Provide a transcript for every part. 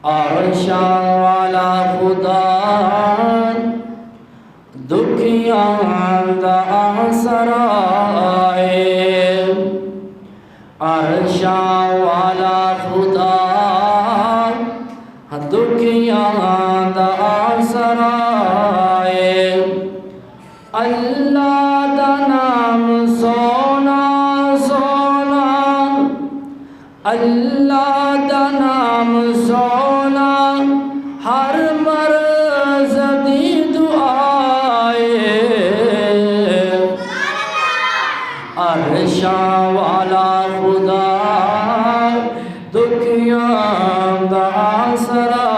عرشاں والا خدا دکھیاں دا آسرا ہے، عرشاں والا خدا دکھیاں دا آسرا ہے، اللہ دا نام سونا سونا، اللہ دا نام سونا، ہر مرض دی دعائے، عرشاں والا خدا دکھیاں دا آسرا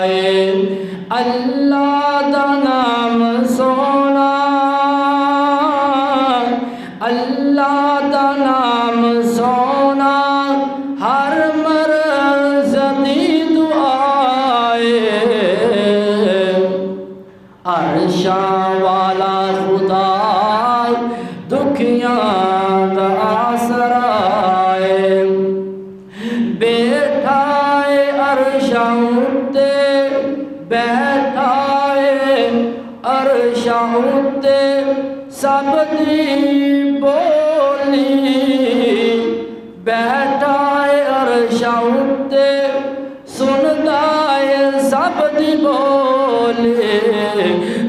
ہے، اللہ دا نام سونا، اللہ دا نام سونا، ہر مرض دی دعائے، عرشاں والا خدا دکھیاں دا آسرا ہے، بیٹھا ہے عرشاں اُتے، بیٹھا ہے عرشاں اُتے، سب دی بولی، بیٹھا ہے عرشاں اُتے، سندا ہے سب دی بولی،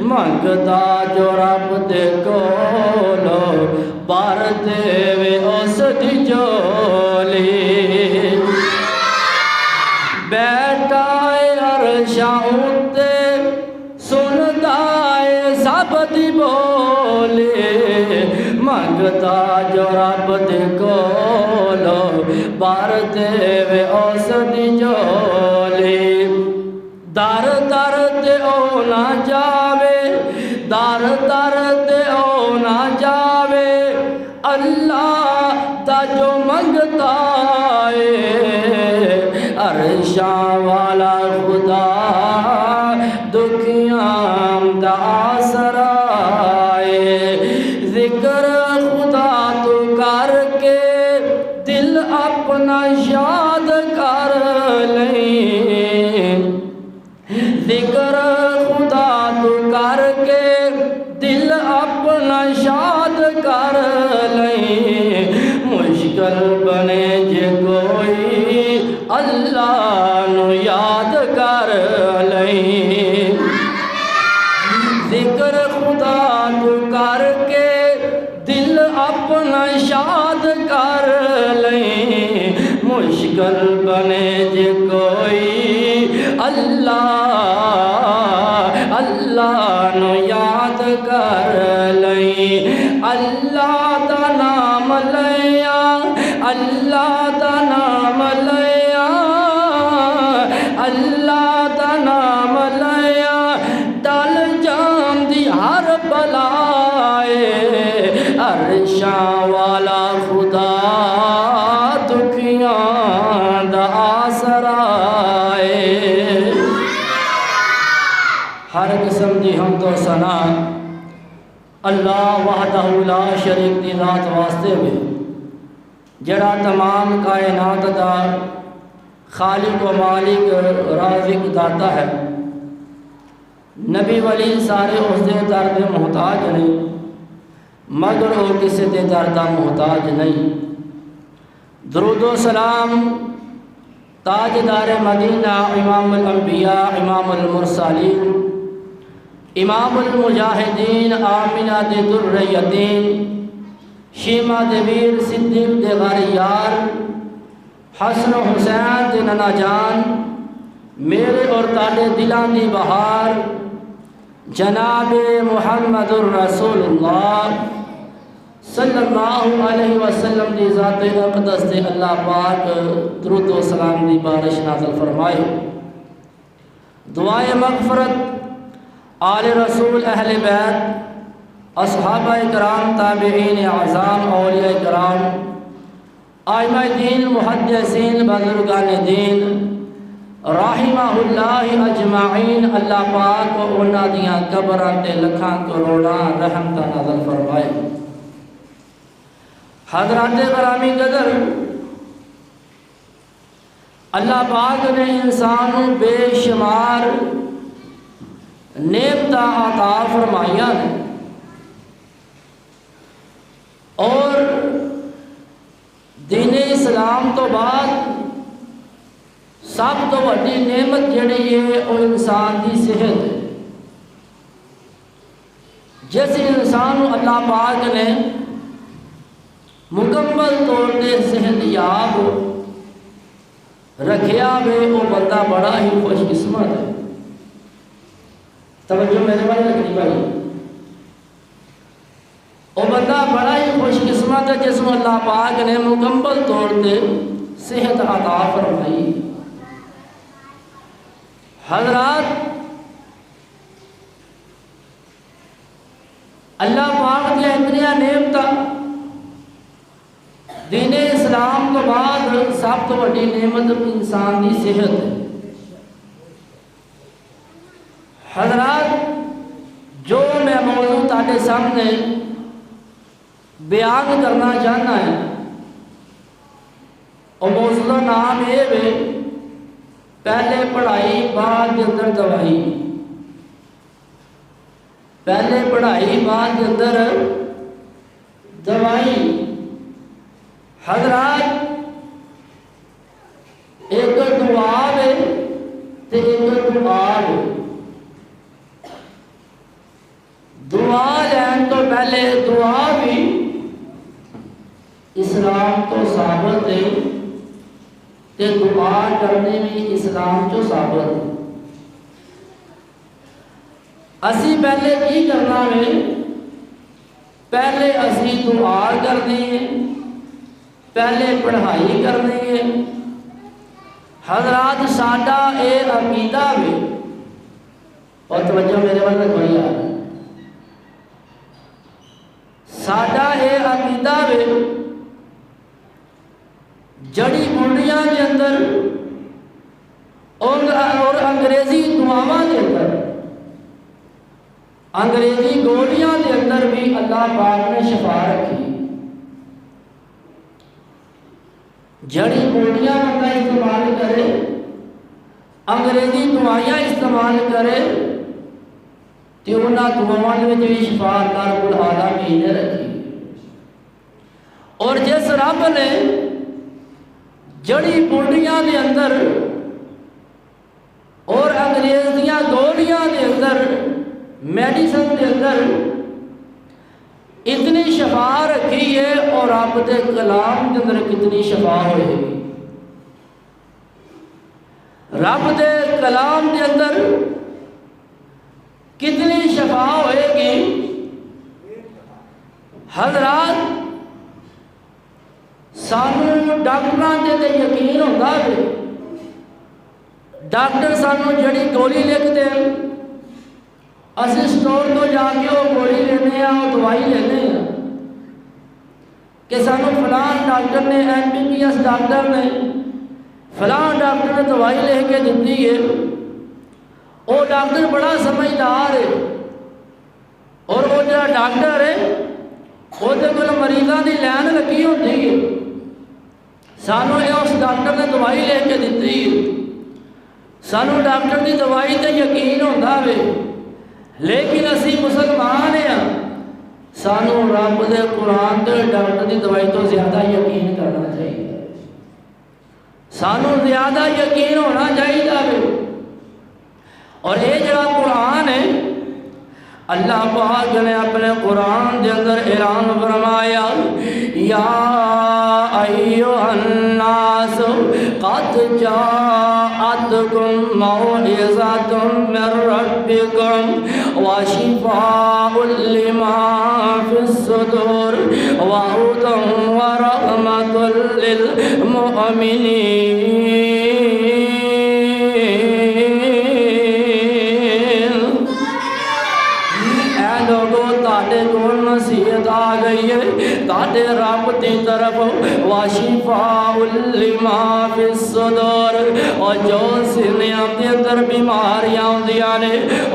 منگدا جو رب دے کولو بار دے وے اس دی جولی، بیٹھا ہے عرشاں اُتے، سندا ہے سب دی بولی، منگدا جو رب دے کولو بار دے وے اس دی جولی، در در تے او نہ جاوے، در در تے او نہ جاوے، اللہ دا جو منگتا ہے، عرشاں والا خدا دکھیاں دا آسرا ہے، ذکر خدا تو کر کے دل اپنا یاد کر لیں، ذکر خدا تو کر کے دل اپنا یاد کر لیں، مشکل بنے جے کوئی اللہ نو یاد کر لیں، ذکر خدا تو کر کے دل اپنا یاد کر لیں، مشکل بنے جے کوئی اللہ نو یاد کر لیں، اللہ دا نام لیا، اللہ دا نام لیا، اللہ دا نام لیا، ٹل جاندی ہر بلائے، عرشاں والا خدا دکھیاں دا آسرا ہے، ہر قسم دی حمد و ثنا اللہ وحدہ لا شریک دی ذات واسطے ہوئے، جڑا تمام کائنات دا خالق و مالک رازق داتا ہے، نبی ولی سارے اس دے در دے محتاج نہیں، مگر وہ کسی دے در دا محتاج نہیں، درود و سلام تاجدار مدینہ، امام الانبیاء، امام المرسلین، امام المجاہدین، آمنہ دے در یتیم، شیمہ دے ویر، صدیق دے غریار، حسن و حسین دے ننا جان، میرے اور تاڑے دلان دی بہار، جناب محمد الرسول اللہ صلی اللہ علیہ وسلم دی ذات اقدس دے اللہ پاک درود و سلام دی بارش نازل فرمائے، دعائے مغفرت آل رسول اہل بیت، اصحابہ کرام، تابعین اعظام، اولیاء کرام، آئمہ دین، محدثین، بزرگان دین، رحمہ اللہ اجمعین، اللہ پاک و انہاں دیاں قبراں تے لکھاں کروڑاں رحمتاں نازل فرمائے۔ حضرات گرامی قدر، اللہ پاک نے انسان کو بے شمار نعمت عطا فرمائیاں نے، اور دین اسلام تو بعد سب تو بڑی نعمت جڑی ہے وہ انسان کی صحت ہے۔ جس انسان کو اللہ پاک نے مکمل طور پہ صحت یاب رکھیا وے وہ بندہ بڑا ہی خوش قسمت ہے۔ توجہ میرے والے رکھنی بھائی، وہ بندہ بڑا ہی خوش قسمت ہے جس کو اللہ پاک نے مکمل طور پہ صحت عطا فرمائی۔ حضرات، اللہ پاک کی اتنی نعمت دین اسلام تو بعد سب تو بڑی نعمت انسان کی صحت ہے۔ حضرات، جو میں موضوع تاکہ سامنے بیان کرنا چاہنا ہے اور موضوع کا نام یہ ہے پہلے پڑھائی بعد کے اندر دوائی۔ پہلے پڑھائی بعد کے اندر دوائی۔ حضرات، ایک دعا ہے تو ایک دعا ہے۔ دعا لین تو پہلے دعا بھی اسلام تو ثابت ہے تے دعا کرنے بھی اسلام تو ثابت ہے۔ اسی پہلے کی کرنا ہے؟ پہلے اسی دعا کرنی ہے، پہلے پڑھائی کرنی ہے۔ حضرات، ساڈا اے عقیدہ بھی، اور توجہ میرے والے کوئی آ رہا ہے، ساڈا اے عقیدہ بھی جڑی بوٹیاں کے اندر اور انگریزی دعاواں کے اندر، انگریزی گولیاں کے اندر بھی اللہ پاک نے شفا رکھی۔ جڑی بوٹیاں بندہ استعمال کرے، انگریزی دوائیاں استعمال کرے تو انہاں دعاواں میں بھی شفا اللہ رب العالمین نے رکھی۔ اور جس رب نے جڑی بوٹیاں کے اندر اور انگریزیاں گولیاں کے اندر، میڈیسن کے اندر اتنی شفا رکھی ہے، اور رب دے کلام کے اندر کتنی شفا ہوئے گی۔ رب دے کلام کے اندر کتنی شفا ہوئے گی۔ حضرات، سانو ڈاکٹران دے یقین ہوتا ہے، ڈاکٹر سانو جڑی گولی لکھ دیں، اسی سٹور تو جا کے وہ گولی لینے ہیں، وہ دوائی لینے ہیں کہ سانو فلان ڈاکٹر نے، MBBS ڈاکٹر نے، فلان ڈاکٹر نے دوائی لے کے دیتی ہے۔ وہ ڈاکٹر بڑا سمجھدار ہے، اور وہ جو ڈاکٹر ہے وہ دے کول مریضاں دی لائن لگی ہوتی ہے، سانو یہ اس ڈاکٹر نے دوائی لے کے دیتی ہے، سانو ڈاکٹر دی دوائی تے یقین ہوتا ہے۔ لیکن اسی مسلمان ہیں، سانو رب دے قرآن تے ڈاکٹر دی دوائی تو زیادہ یقین کرنا چاہیے، سانو زیادہ یقین ہونا چاہیے۔ اور یہ جڑا قرآن ہے، اللہ پاک نے اپنے قرآن کے اندر اعلان فرمایا، یا ایھا الناس قد جاءتکم موعظۃ من ربکم وشفاء لما فی الصدور وہدی ورحمۃ للمؤمنین۔ نصیحت آ گئی ہے، تاڈے رب دی طرف واشفاء لما فی الصدور اور جو سینیاں دے اندر بیماریاں ہوندیاں نے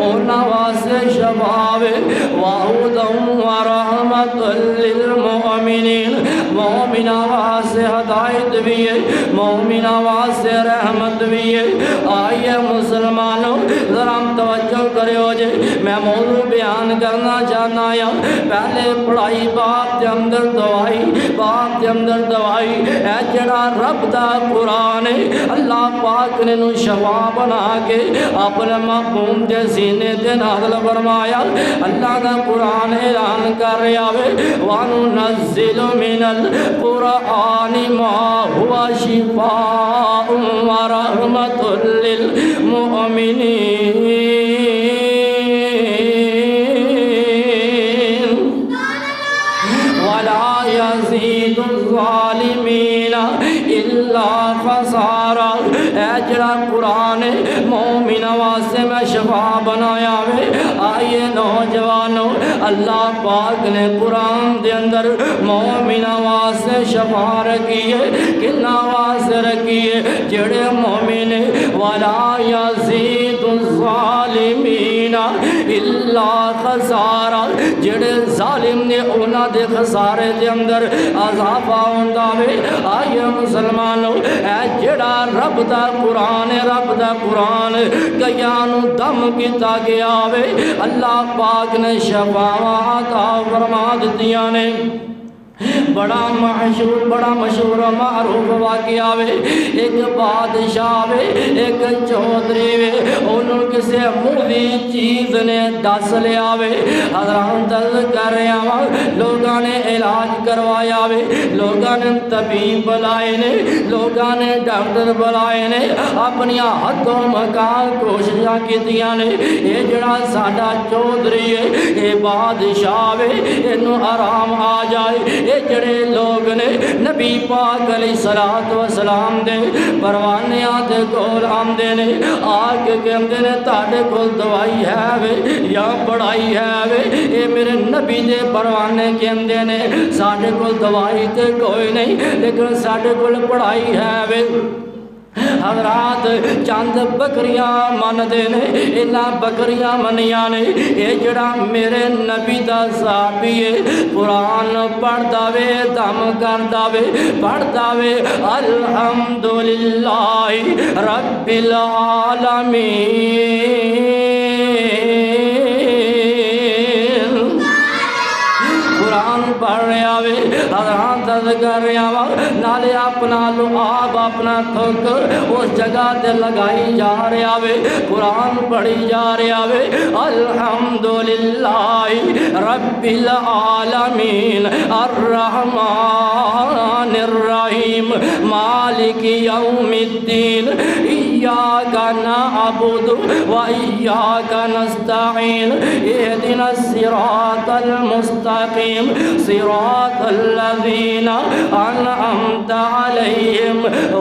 انہاں واسطے شفا وے وہدی ورحمت للمؤمنین مومناں واسطے ہدایت بھی ہے مومناں واسطے رحمت بھی ہے آئیے مسلمانوں ذرا توجہ کریو جے میں موضوع بیان کرنا چاہنا یا پہلے پڑھائی باپ دے اندر دوائی باپ دے اندر دوائی اے جڑا رب دا قرآن ہے اللہ پاک نے نو شفا بنا کے اپنے محبوب دے سینے تے نازل فرمایا اللہ دا قرآن اعلان کر رہا ہے وَنُنَزِّلُ مِنَ الْقُرْآنِ مَا هُوَ شِفَاءٌ وَرَحْمَةٌ لِّلْمُؤْمِنِينَ وَلَا يَزِيدُ الظَّالِمِينَ إِلَّا خَسَارًا اے جڑا قرآن مومن واسطے میں شفا بنایا وے آئیے نوجوانوں اللہ پاک نے قرآن دے اندر مومن واسطے شفا رکھی ہے کنا واسطے رکھی ہے جڑے مومن وَلَا يَزِيدُ الظَّالِمِينَ إِلَّا خَسَارًا جڑے ظالم نے انہاں دے خسارے دے اندر اضافہ ہوندا وے آئیے مسلمانوں اے جڑا رب دا قرآن کیانو دم کیتا گیا وے اللہ پاک نے شفاواں عطا فرما دتیاں نے بڑا مشہور و معروف واقعہ وے ایک بادشاہ وے ایک چودھری وے انہوں کسے مولی چیز نے ڈس لیا وے حضران درد کر رہے ہیں لوگاں نے علاج کروایا وے لوگاں نے طبیب بلائے نے لوگاں نے ڈاکٹر بلائے نے اپنی حد و مکان کوششاں کیتیاں نے یہ جڑا ساڈا چودھری ہے یہ بادشاہ وے انہوں آرام آ جائے یہ جڑے لوگ نے نبی پاک علیہ السلام دے پروانیاں دے کول آمدے نے آکے کہندے نے تاڑے کول دوائی ہے وے یا پڑھائی ہے وے اے میرے نبی دے پروانے کہندے نے ساڑے کول دوائی تے کوئی نہیں لیکن ساڑے کول پڑھائی ہے وے حضرات چند بکریاں من دے نے انہاں بکریاں منیاں نے اے جڑا میرے نبی دا صحابی ہے قرآن پڑھدا وے دم کردا وے پڑھدا وے الحمدللہ رب العالمین قرآن پڑھ رہا وے حضرات درد کر رہا نالے اپنا لعاب اپنا تھک اس جگہ تے لگائی جا رہا وے قرآن پڑھی جا رہا وے الحمدللہ رب العالمین الرحمن الرحیم مالک یوم الدین ایاک نعبد و ایاک نستعین اہدنا الصراط المستقیم صراط الذین انعمت علیہم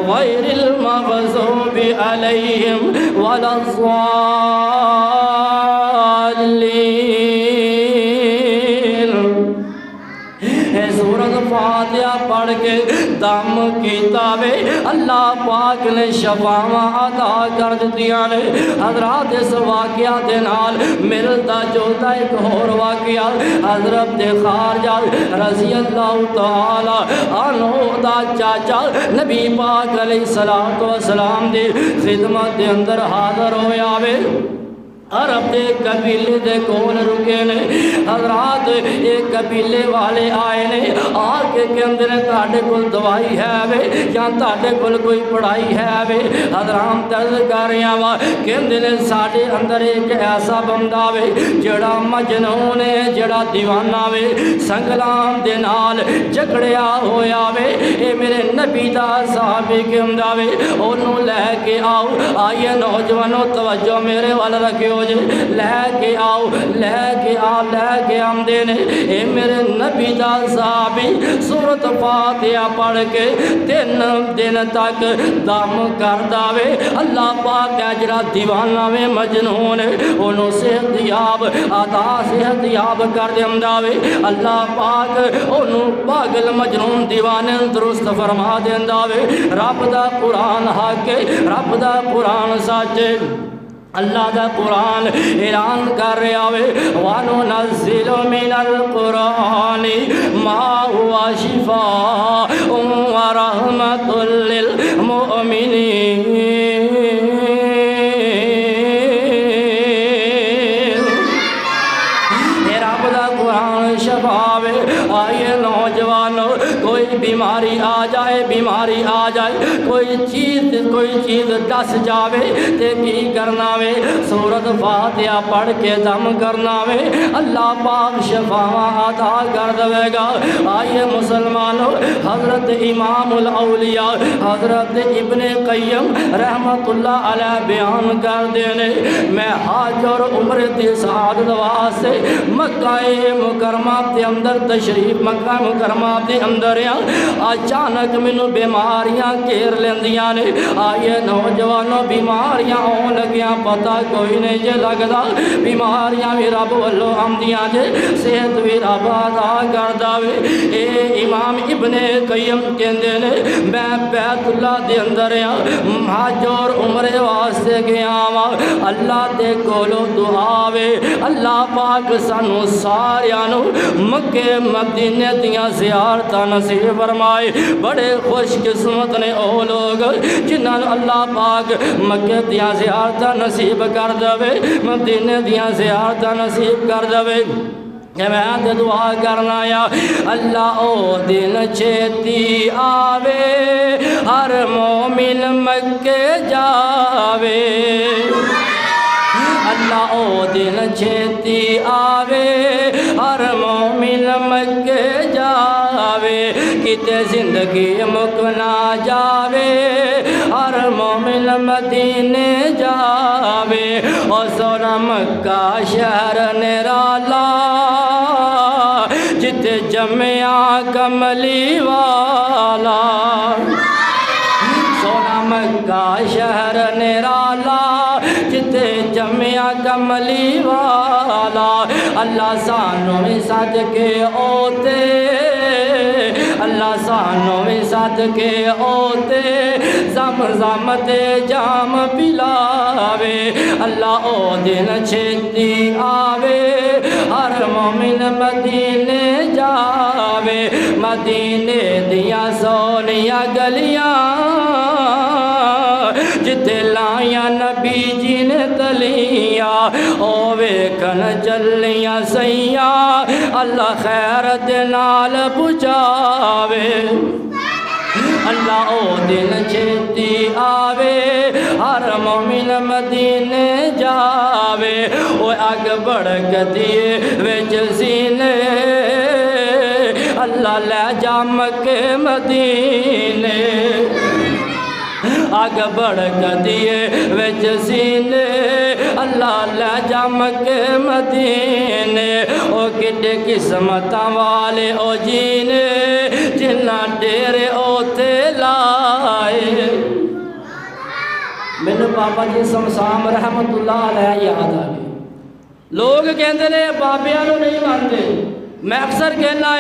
غیر المغضوب علیہم ولا الضالین سورۃ فاتحہ پڑھ کے دم کیتا وے اللہ پاک نے شفاواں عطا کر دتیاں نے حضرات اس واقعہ دے نال ملتا جلتا ایک اور واقعہ حضرت خارجہ رضی اللہ تعالی عنہ دا چاچا نبی پاک علیہ السلام دی خدمت دے اندر حاضر ہویا وے عرب دے قبیلے دے کول رکے نے حضرات ایک قبیلے والے آئے نے آکے کہ اندر تاڑے کول دوائی ہے وے یا تاڑے کول کوئی پڑھائی ہے وے حضرام درد کر رہے ہیں کہ اندر ساڑے اندر ایک ایسا بندہ وے جڑا مجنون ہے جڑا دیوانہ وے سنگلام دے نال جھگڑیا ہویا وے اے میرے نبی دا صحابی کے اندر وے انہوں لے کے آؤ آئیے نوجوانوں توجہ میرے والا رکھیو جے لے کے آؤ لے کے آمدے نے اے میرے نبی دا صحابی سورت فاتحہ پڑھ کے 3 دن تک دم کر داوے اللہ پاک اجرا دیوانہ میں مجنون انہوں صحت یاب عطا صحت یاب کر دینداوے اللہ پاک انہوں پاگل مجنون دیوانے درست فرما دینداوے رب دا قرآن حق رب دا قرآن سچے اللہ دا قرآن اعلان کر رہا ہے وَنُنَزِّلُ مِنَ الْقُرْآنِ مَا هُوَ شِفَاءٌ وَرَحْمَةٌ لِّلْمُؤْمِنِينَ رب دا قرآن شفاوے آئیے نوجوانوں کوئی بیماری آ جائے کوئی چیز دس جاوے تے کی کرنا وے سورت فاتحہ پڑھ کے دم کرنا وے اللہ پاک شفاواں عطا کر دے گا آئیے مسلمانوں حضرت امام الاولیاء حضرت ابن قیم رحمت اللہ علیہ بیان کر دینے میں حج اور عمرے دی سعادت واسطے مکہ مکرمہ دے اندر تشریف مکہ مکرمہ دے اندر اچانک مینوں بیماریاں گھیر لیندیاں نے آئیے نوجوانوں بیماریاں ہون لگیاں پتہ کوئی نہیں جے لگدا بیماریاں بھی رب والوں آمدیاں جے صحت بھی رب عطا کردا وے اے امام ابن قیم کہندے نے میں بیت اللہ دے اندر حج اور عمرے واسطے گیا وا اللہ دے کولوں دعا وے اللہ پاک سانوں ساریاں نوں مکے مدینے دیاں زیارتاں نصیب فرمائے بڑے خوش قسمت نے او لوگ جنہاں اللہ پاک مکے دیاں زیارتاں نصیب کر دے مدینے دیاں زیارتاں نصیب کر دے کہ میں دعا کرنا یا اللہ او دن چھتی آوے ہر مومن مکے جاوے اللہ او دن چھتی آوے ہر مومن مکے جاوے کتے زندگی مکنا جاوے ہر مومن مدینے جاوے اور سونا مکہ شہر نرالا جتے جمعہ کملی والا سونا مکہ شہر نرالا جتے جمعہ کملی والا اللہ سانوں میں صدقے اوتے اللہ سانوں میں صدقے اوتے زمزم تے جام پلاوے اللہ او دن چھتی آوے ہر مومن مدینے جاوے مدینے دیاں سونیاں گلیاں جتے لائیاں نبی جی نے تلیاں او ویکھن چلیاں سیاں اللہ خیر دے نال پہنچاوے اللہ او دن چھتی آوے ہر مومن مدینے جاوے او اگ بڑک دیے وچ سینے اللہ لے جا مکے مدینے آگ بڑک دیے وچ سینے اللہ لے جا مکے مدینے او کڈے قسمتاں والے او جینے جنہ ڈیرے اوتے لائے میرے پاپا جی سمسام رحمت اللہ علیہ یاد آ گئے لوگ کہندے نے بابیاں نوں نہیں مانتے میں اکثر کہنا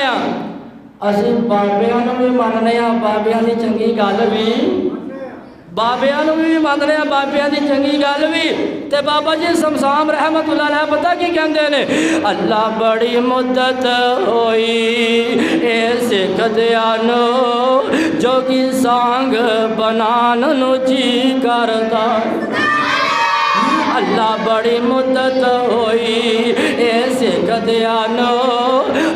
اسی بابیاں نوں بھی ماننے بابیاں دی چنگی گل بھی بابیاں نوں بھی ماننے بابیاں دی چنگی گل بھی تے بابا جی سمسام رحمت اللہ علیہ پتہ کی کہندے نے اللہ بڑی مدت ہوئی اے سکھ دیانو جو کی سانگ بنان نو جی کردا اللہ بڑی مدت ہوئی اے سکھ دیانو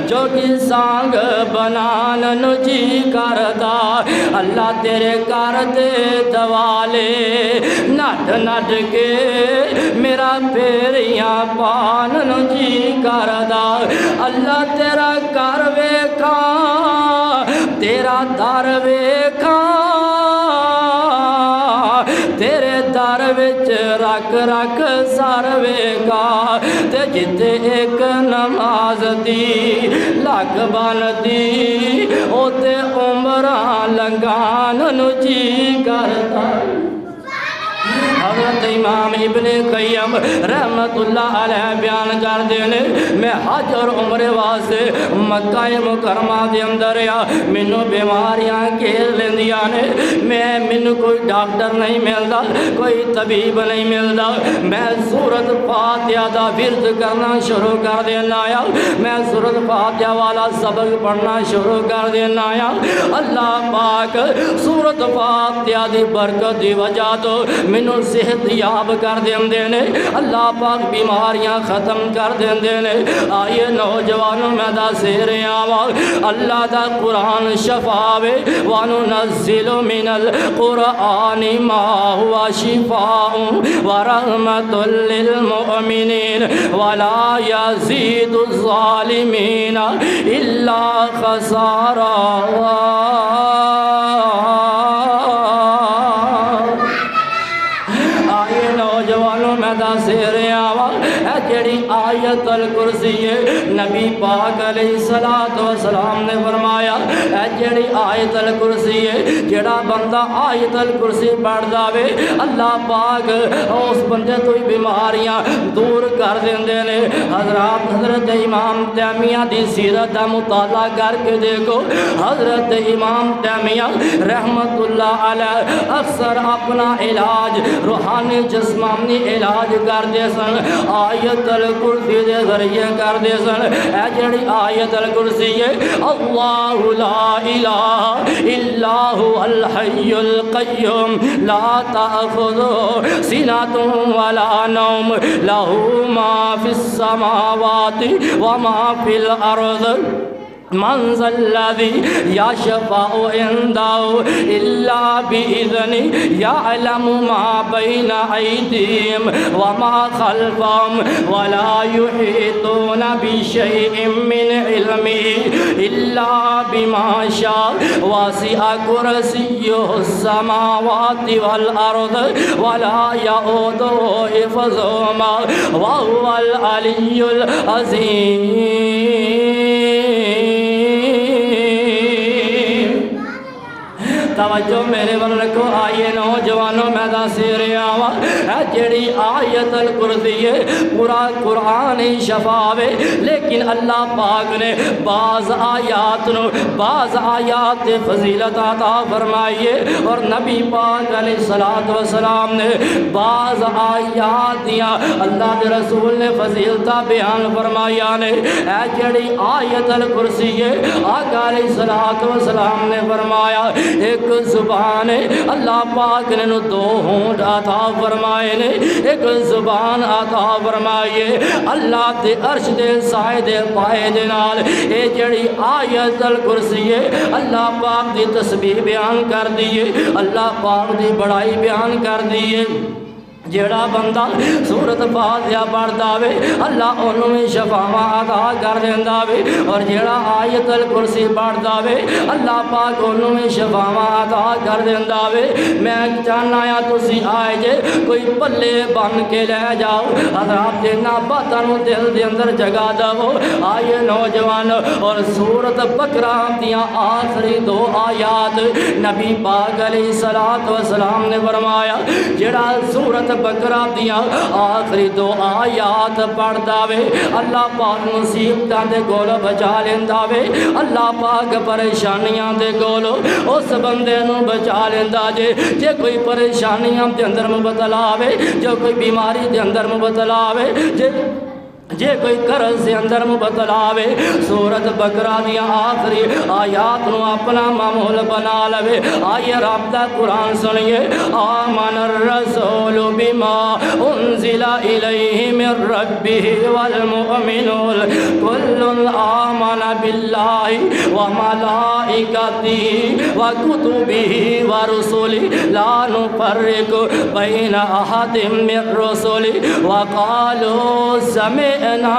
جو کی سانگ بنان نو جی کردا اللہ تیرے کر دے دوالے نٹ نٹ کے میرا پیریاں پان نو جی کردا اللہ تیرا کر ویکھاں تیرا در ویکھاں تیرے در در وچ رکھ رکھ سر ویکا تے جتے ایک نماز دی لگ بندی اوتے عمراں لنگان نو جی کردا حضرت امام ابن قیم رحمت اللہ علیہ بیان کر دینے میں حج اور عمرے واسطے مکہ مکرمہ دے اندر یا منو بیماریاں کھیل لیندیاں نے منو کوئی ڈاکٹر نہیں ملدا کوئی طبیب نہیں ملدا میں سورت فاتحہ دا ورد کرنا شروع کر دینا آیا میں سورت فاتحہ والا سبق پڑھنا شروع کر دینا آیا اللہ پاک سورت فاتحہ دی برکت دی وجہ تو منو صحت یاب کر دینے اللہ پاک بیماریاں ختم کر دینے آئیے نوجوانوں میں دا سیرے آوا اللہ دا قرآن شفاوے وَنُنَزِّلُ مِنَ الْقُرْآنِ مَا هُوَ شِفَاءٌ وَرَحْمَةٌ لِّلْمُؤْمِنِينَ وَلَا يَزِيدُ الظَّالِمِينَ إِلَّا خَسَارًا سیرے آوا اے جڑی آیت الکرسی ہے نبی پاک علیہ السلام نے فرمایا اے جڑی آیت الکرسی ہے جڑا بندہ آیت الکرسی پڑھ داوے اللہ پاک اس بندے تو بیماریاں دور کر دیندے نے حضرت امام تیمیہ دی سیرت دا مطالعہ کر کے دیکھو حضرت امام تیمیہ رحمت اللہ علیہ اکثر اپنا علاج روحانی جسمانی علاج کر دے سن آیت الکرسی دے ذریعے کر دے سن اے جڑی آیت الکرسی ہے اللہ لا الہ الا هو الحی القیوم لا تأخذہ سنۃ ولا نوم لہ ما فی السماوات وما فی الارض من ذا الذی یشفع عنده الا بإذنہ یعلم ما بین ایدیہم وما خلفہم ولا یحیطون بشیء من علمہ الا بما شاء وسع کرسیہ السماوات والارض ولا یؤوده حفظہما وهو العلی العظیم توجہ میرے ول رکھو آئیے نوجوانوں میں دا سیرے آوا اے جڑی آیت الکرسی ہے پورا قرآن شفاوے لیکن اللہ پاک نے بعض آیات فضیلت عطا فرمائیے اور نبی پاک علیہ السلام نے بعض آیات دیا اللہ کے رسول نے فضیلت بیان فرمایا نے اے جڑی آیت الکرسی ہے آقا علیہ السلام نے فرمایا ایک زبان ہے اللہ پاک نے دو ہونٹ عطا فرمائے نے ایک زبان عطا فرمائے اللہ دے عرش دے سائے دے پائے دے نال اے جڑی آیت الکرسی ہے اللہ پاک دی تسبیح بیان کر دیئے اللہ پاک دی بڑائی بیان کر دیئے جیڑا بندہ سورت فاتحہ پڑھ داوے اللہ انہوں میں شفاواں عطا کر دیندا وے اور جیڑا آیت الکرسی پڑھ داوے اللہ پاک انہوں میں شفاواں عطا کر دیندا وے میں چاہنا یا تسی آئے جے کوئی پلے بن کے لے جاؤ حضرات دینا باتاں دل دے اندر جگہ دو آئیے نوجوان اور سورت بقرہ دیاں آخری دو آیات نبی پاک علیہ السلام نے فرمایا جیڑا سورت بقرہ دیاں آخری دو آیات پڑھ داوے اللہ پاک مصیبتاں دے گولو بچا لیندہ وے اللہ پاک پریشانیاں دے گولو اس بندے نو بچا لیندہ جے کوئی پریشانیاں دے اندر مبتلا وے جو کوئی بیماری دے اندر مبتلا وے جے کوئی قرض سے اندر مبتلا وے سورت بقرہ دیا آخری آیات نو اپنا معمول بنا لوے آئیے رب دا قرآن سنیے آمن الرسول بما بما انزل الیہ من ربہ والمؤمنون کل آمن باللہ وملائکتہ وکتبہ ورسلہ لا نفرق بین احد من رسلہ وقالوا سمعنا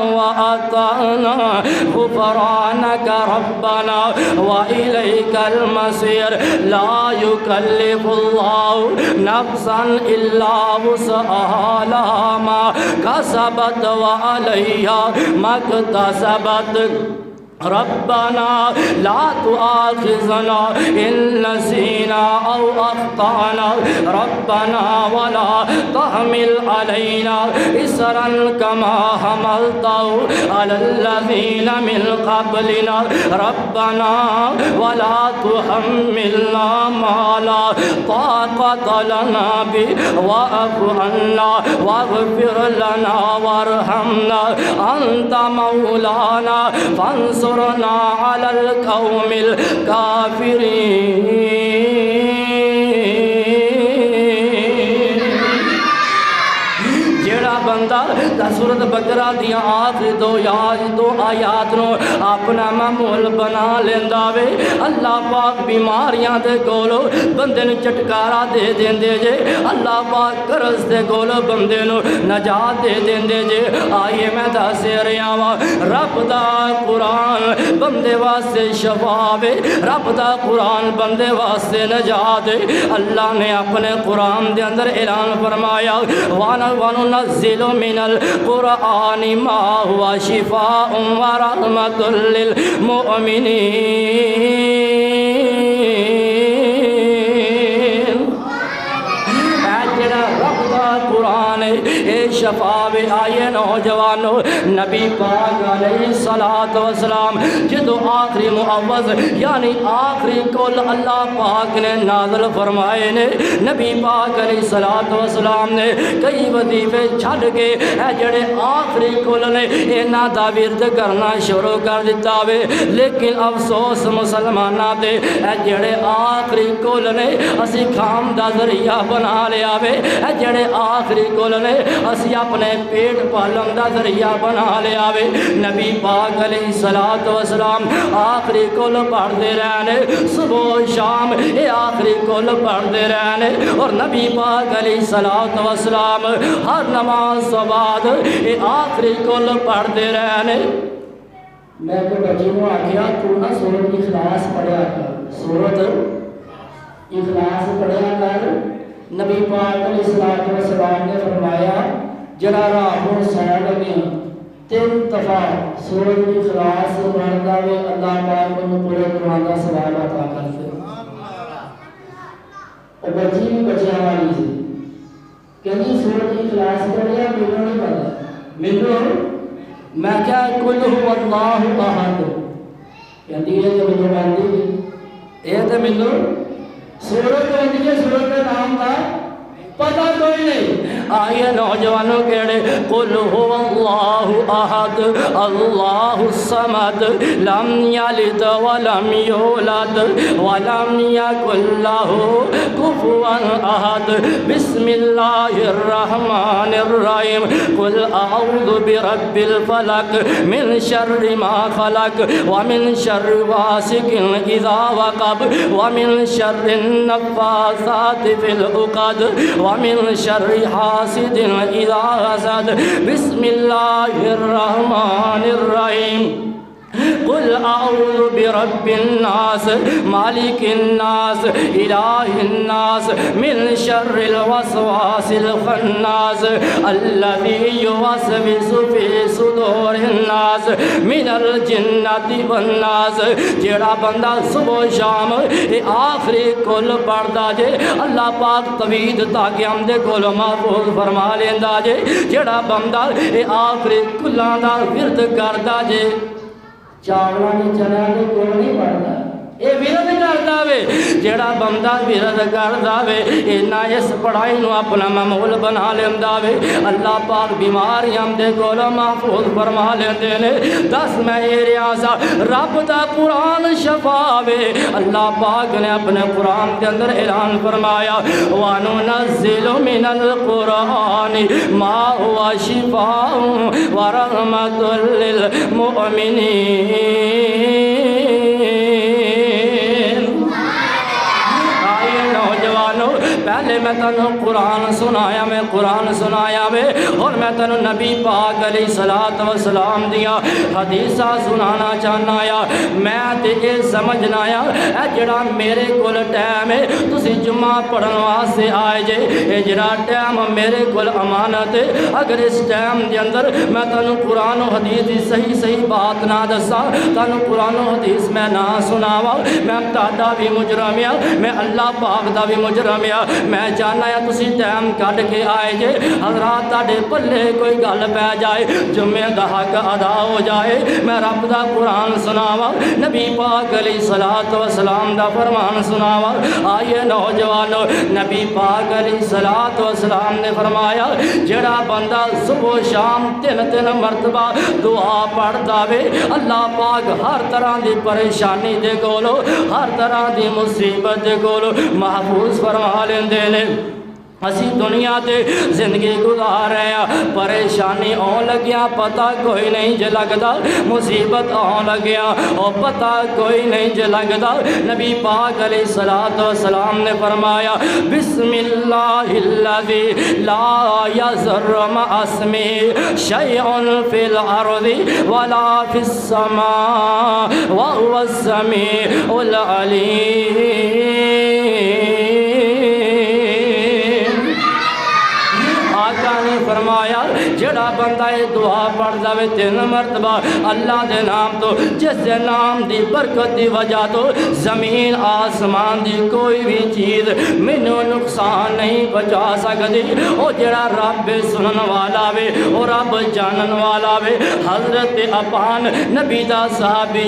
وأطعنا غفرانك ربنا وإليك المصير لا يكلف الله نفسا إلا وسعها لها ما كسبت وعليها ما اكتسبت ربنا لا تؤاخذنا إن نسينا أو أخطأنا ربنا ولا تحمل علينا إصرا كما حملته على الذين من قبلنا ربنا ولا تحملنا ما لا طاقة لنا به واعف عنا واغفر لنا وارحمنا أنت مولانا فانصرنا على القوم الكافرين بندہ سورۃ بقرہ دیا آخری دو آیات نو اپنا معمول بنا لیندا وے اللہ پاک بیماریاں دے کولو بندے نو چھٹکارا دے دیندے جے اللہ پاک قرض دے کولو بندے نو نجات دے دیندے جے آئیے میں دس رہا وا رب دا قرآن بندے واسطے شفا وے رب دا قرآن بندے واسطے نجات ہے اللہ نے اپنے قرآن دے اندر اعلان فرمایا وَنُنَزِّلُ من القرآن ما هو شفاء ورحمة للمؤمنين قرآن اے شفا بھی آئے نوجوانوں نبی پاک علیہ السلام جدو آخری معوض یعنی آخری کل اللہ پاک نے نازل فرمائے نے نبی پاک علیہ السلام نے کئی وظیفے چھڑ کے اے جڑے آخری کل نے اینا دا ورد کرنا شروع کر دیتا وے لیکن افسوس مسلمانہ دے اے جڑے آخری کل نے اسی کھام دا ذریعہ بنا لیا وے اے جڑے آخری کل نے اسی اپنے پیٹ پالن دا ذریعہ بنا لیا وے نبی پاک علیہ السلام آخری کل پڑھ دے رہنے صبح و شام اے آخری کل پڑھ دے رہنے اور نبی پاک علیہ السلام ہر نماز و بعد اے آخری کل پڑھ دے رہنے میں کو بچے کو آگیا تو نہ سورت اخلاص پڑھیا کر سورت اخلاص پڑھیا کر نبی پاک علیہ السلام نے فرمایا جڑا راہوں سوڑ میں 3 دفعہ سورت اخلاص پڑھتا ہے اللہ پاک کو پورے قرآن کا ثواب عطا کرتے ہیں اور بچی بھی بچیاں والی تھی کہنی سورت اخلاص پڑھیا ملو نہیں پڑھا ملو میں کیا قل هو اللہ احد کہتی ہے کہ ملو باندھی یہ تو ملو سورت ہوتی ہے سورت کا نام تھا پتہ کوئی نہیں آئیے نوجوانوں کہڑے قل هو اللہ احد اللہ الصمد لم یلد ولم یولد ولم یکن له کفوا احد بسم اللہ الرحمن الرحیم قل اعوذ برب الفلق من شر ما خلق ومن شر غاسق اذا وقب ومن شر النفاثات في العقد ومن شر حاسد اذا حسد بسم اللہ الرحمن الرحیم قل اعوذ برب الناس مالک الناس الہ الناس من شر الوسواس الخناس الذي يوسوس في صدور الناس من الجنة والناس جڑا بندہ صبح شام آخری کل پڑھدا جے اللہ پاک طویل تاکہ ہم دے کول محفوظ فرما لیندا جے جڑا بندہ آخری کلاں دا ورد کردا جے چاولا نے چنا دے کول نہیں پڑھتا یہ ورد کردا وے جڑا بندہ ورد کردا وے اینا اس پڑھائی نو اپنا معمول بنا لیندا وے اللہ پاک بیماریاں دے کولوں محفوظ فرما لیندے نے دس میں یہ ریاضہ رب دا قرآن شفا وے اللہ پاک نے اپنے قرآن کے اندر اعلان فرمایا وَنُنَزِّلُ مِنَ الْقُرْآنِ مَا هُوَ شِفَاءٌ وَرَحْمَةٌ لِّلْمُؤْمِنِينَ پہلے میں تنوں قرآن سنایا میں قرآن سنایا وے اور میں تنوں نبی پاک علیہ الصلوۃ والسلام دیا حدیثاں سنانا چاہنا یا میں تے یہ سمجھنا یا اے جڑا میرے کول ٹائم ہے تسی جمعہ پڑھن واسطے آئے جے اے جڑا ٹائم میرے کول امانت ہے اگر اس ٹائم دے اندر میں تنوں قرآن و حدیث دی صحیح بات نہ دساں تنوں قرآن و حدیث میں نہ سناواں میں تہاڈا بھی مجرم یا میں اللہ پاک دا بھی مجرم یا میں چاہنا یا تسی ٹائم کٹ کے آئے جے حضرات تاڑے پلے کوئی گل پہ جائے جمعہ دا حق ادا ہو جائے میں رب دا قرآن سناوا نبی پاک علیہ الصلوۃ والسلام دا فرمان سناوا آئیے نوجوانو نبی پاک علیہ الصلوۃ والسلام نے فرمایا جڑا بندہ صبح شام تین مرتبہ دعا پڑھدا وے اللہ پاک ہر طرح دی پریشانی دے کولو ہر طرح دی مصیبت دے کولو محفوظ فرما لیندے نے اسی دنیا تے زندگی گزار رہے ہیں پریشانی آن لگیا پتہ کوئی نہیں جے لگدا مصیبت آن لگیا اور پتہ کوئی نہیں جے لگدا نبی پاک علیہ الصلوۃ والسلام نے فرمایا بسم اللہ الذی لا یضر مع اسمہ شیء فی الارض ولا فی السماء وهو السمیع العلیم فرمایا جڑا بندہ دعا پڑھ جاوے 3 مرتبہ اللہ دے نام تو جس دے نام دی برکت دی وجہ تو زمین آسمان دی کوئی بھی چیز مینوں نقصان نہیں پہنچا سکتی او جڑا رب سنن والا وے او رب جانن والا وے حضرت اپان نبی دا صحابی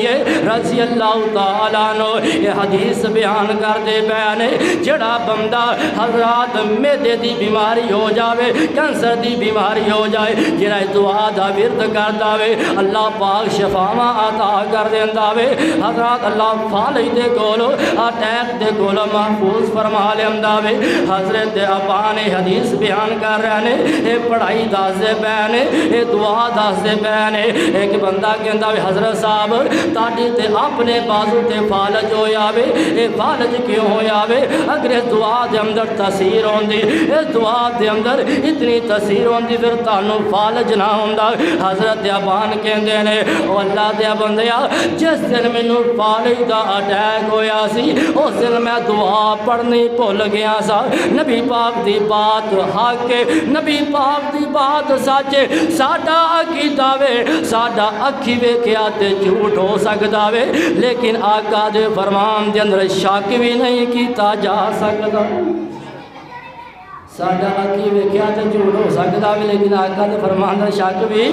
رضی اللہ تعالیٰ عنہ یہ حدیث بیان کر دے بیانے جڑا بندہ حضرات میدے دی بیماری ہو جاوے کینسر دی بیماری ہو جائے جڑا دعا دا ورد کردا وے اللہ پاک شفاواں عطا کر دیندا وے حضرات اللہ فالج دے کولو اٹیک دے کولو محفوظ فرما لیندا وے حضرت ابا نے حدیث بیان کر رہے نے اے پڑھائی دس دے پے نے اے دعا دس دے پے نے ایک بندہ کہندا وے حضرت صاحب تاڈی تے اپنے بازو تے فالج ہویا وے اے فالج کیوں ہویا وے اگر اس دعا دے اندر تاثیر ہوندی اس دعا دے اندر اتنی تاثیر ہوندی پھر تانوں فالج نہ ہوندا حضرت ابان کہندے نے او اللہ دے بندیا جس دن مینوں فالج دا اٹیک ہویا سی اس دن میں دعا پڑھنی بھول گیا سا نبی پاک دی بات حق نبی پاک دی بات سچ ساڈا عقیدہ وے ساڈا اکھی ویکھیا تے جھوٹ ہو سکدا وے لیکن آقا دے فرمان دے اندر شک بھی نہیں کیتا جا سکدا ساڈا اکھی ویکھیا تے جھوٹ ہو سکدا وے لیکن آقا دے فرمان دا شک بھی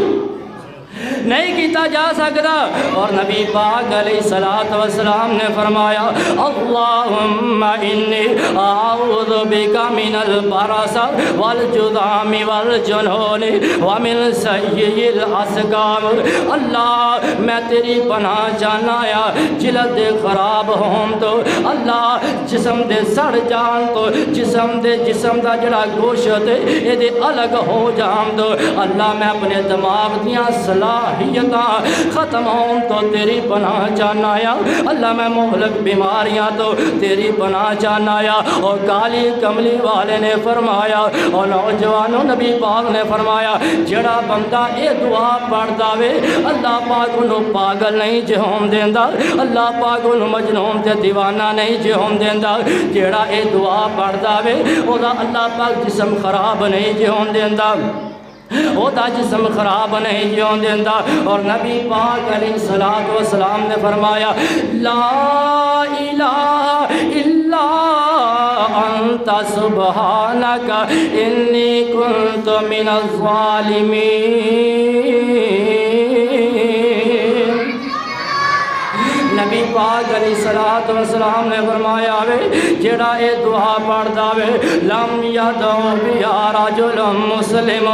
نہیں کیتا جا سکتا اور نبی پاک علیہ الصلوۃ والسلام نے فرمایا اللہم انی اعوذ بک من البرص والجذام والجنون ومن سیء الاسقام اللہ میں تیری پناہ چاہنا یا جلد خراب ہون تو اللہ جسم دے سڑ جان تو جسم دا جڑا گوشت اے دے الگ ہو جان تو اللہ میں اپنے دماغ دیاں صلاحیتاں ختم ہوں تو تیری پناہ چاہنا یا اللہ میں مہلک بیماریاں تو تیری پناہ چاہنا یا اور کالی کملی والے نے فرمایا اور نوجوانوں نبی پاک نے فرمایا جڑا بندہ اے دعا پڑھ داوے اللہ پاک انہوں پاگل نہیں جہون دیندا اللہ پاک انہوں مجنون تے دیوانہ نہیں جہون دیندا جڑا اے دعا پڑھ داوے او دا اللہ پاک جسم خراب نہیں جہون دیندا او دا جسم خراب نہیں جیون دیندا اور نبی پاک علیہ الصلوۃ والسلام نے فرمایا لا الہ الا انت سبحانک انی کنت من الظالمین نبی پاک علیہ الصلوۃ والسلام نے فرمایا وے جڑا اے دعا پڑھدا وے لم یدعو بیا رجل مسلم